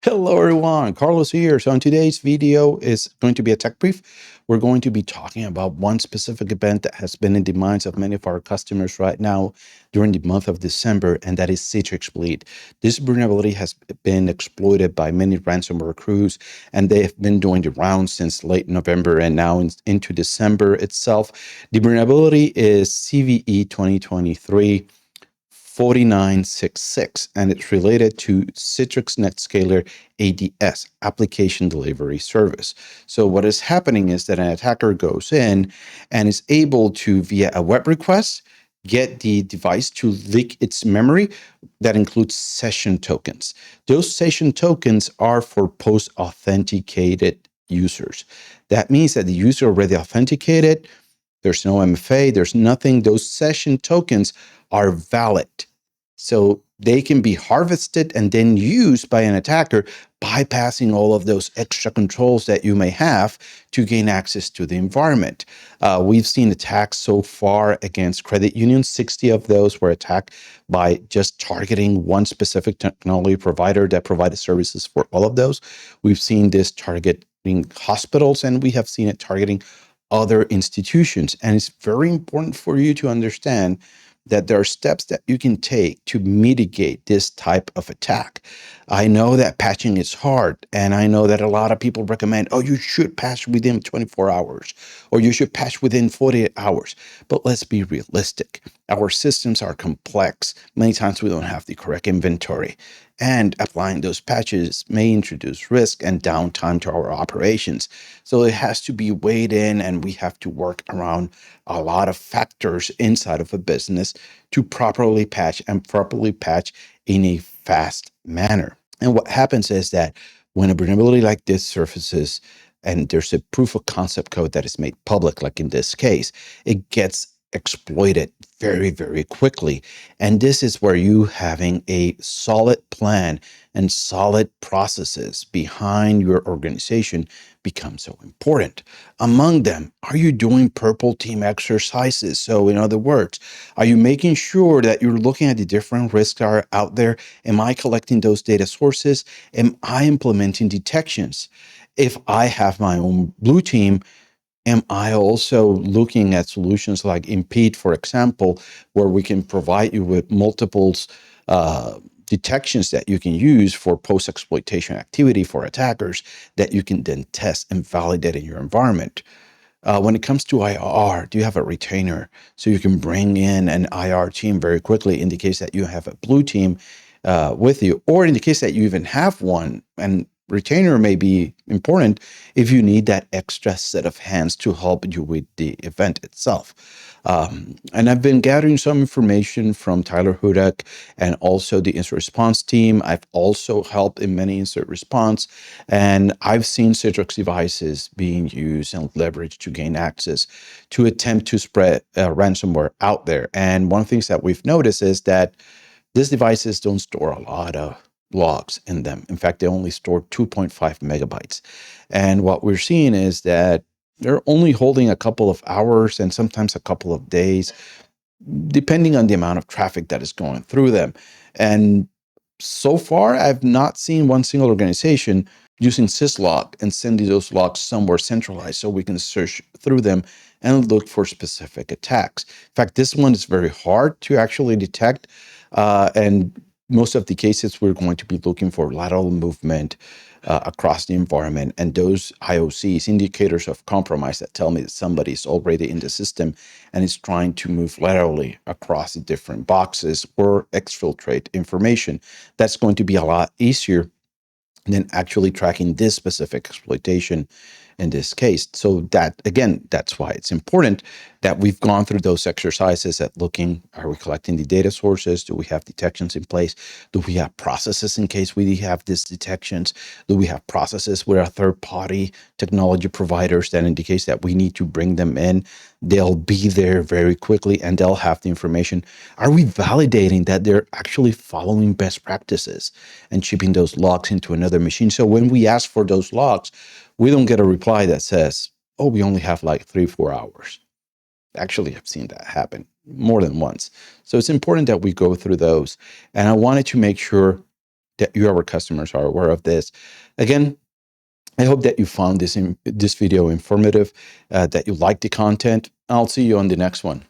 Hello everyone, Carlos here. So in today's video is going to be a tech brief. We're going to be talking about one specific event that has been in the minds of many of our customers right now during the month of December, and that is Citrix Bleed. This vulnerability has been exploited by many ransomware crews, and they have been doing the rounds since late November and now into December itself. The vulnerability is CVE 2023 4966, and it's related to Citrix NetScaler ADS, Application Delivery Service. So what is happening is that an attacker goes in and is able to, via a web request, get the device to leak its memory. That includes session tokens. Those session tokens are for post-authenticated users. That means that the user already authenticated, there's no MFA, there's nothing. Those session tokens are valid. So they can be harvested and then used by an attacker, bypassing all of those extra controls that you may have to gain access to the environment. We've seen attacks so far against credit unions. 60 of those were attacked by just targeting one specific technology provider that provided services for all of those. We've seen this targeting hospitals, and we have seen it targeting other institutions. And it's very important for you to understand that there are steps that you can take to mitigate this type of attack. I know that patching is hard, and I know that a lot of people recommend, oh, you should patch within 24 hours, or you should patch within 48 hours. But let's be realistic. Our systems are complex. Many times we don't have the correct inventory, and applying those patches may introduce risk and downtime to our operations. So it has to be weighed in, and we have to work around a lot of factors inside of a business to properly patch in a fast manner. And what happens is that when a vulnerability like this surfaces and there's a proof of concept code that is made public, like in this case, it gets exploited very, very quickly. And this is where you having a solid plan and solid processes behind your organization becomes so important. Among them, are you doing purple team exercises? So in other words, are you making sure that you're looking at the different risks that are out there? Am I collecting those data sources? Am I implementing detections? If I have my own blue team, am I also looking at solutions like Impede, for example, where we can provide you with multiple detections that you can use for post-exploitation activity for attackers that you can then test and validate in your environment? When it comes to IR, do you have a retainer so you can bring in an IR team very quickly in the case that you have a blue team with you, or in the case that you even have one? And retainer may be important if you need that extra set of hands to help you with the event itself. And I've been gathering some information from Tyler Hudak and also the incident response team. I've also helped in many incident response, and I've seen Citrix devices being used and leveraged to gain access to attempt to spread ransomware out there. And one of the things that we've noticed is that these devices don't store a lot of logs in them. In fact, they only store 2.5 megabytes. And what we're seeing is that they're only holding a couple of hours and sometimes a couple of days, depending on the amount of traffic that is going through them. And so far, I've not seen one single organization using Syslog and sending those logs somewhere centralized so we can search through them and look for specific attacks. In fact, this one is very hard to actually detect. And most of the cases, we're going to be looking for lateral movement across the environment, and those IOCs, indicators of compromise, that tell me that somebody's already in the system and is trying to move laterally across the different boxes or exfiltrate information. That's going to be a lot easier than actually tracking this specific exploitation in this case. So that, again, that's why it's important that we've gone through those exercises at looking, are we collecting the data sources? Do we have detections in place? Do we have processes in case we have these detections? Do we have processes with our third-party technology providers that indicates that we need to bring them in? They'll be there very quickly and they'll have the information. Are we validating that they're actually following best practices and shipping those logs into another machine? So when we ask for those logs, we don't get a reply that says, oh, we only have like 3-4 hours. Actually, I've seen that happen more than once. So it's important that we go through those. And I wanted to make sure that our customers are aware of this. Again, I hope that you found this video informative, that you liked the content. I'll see you on the next one.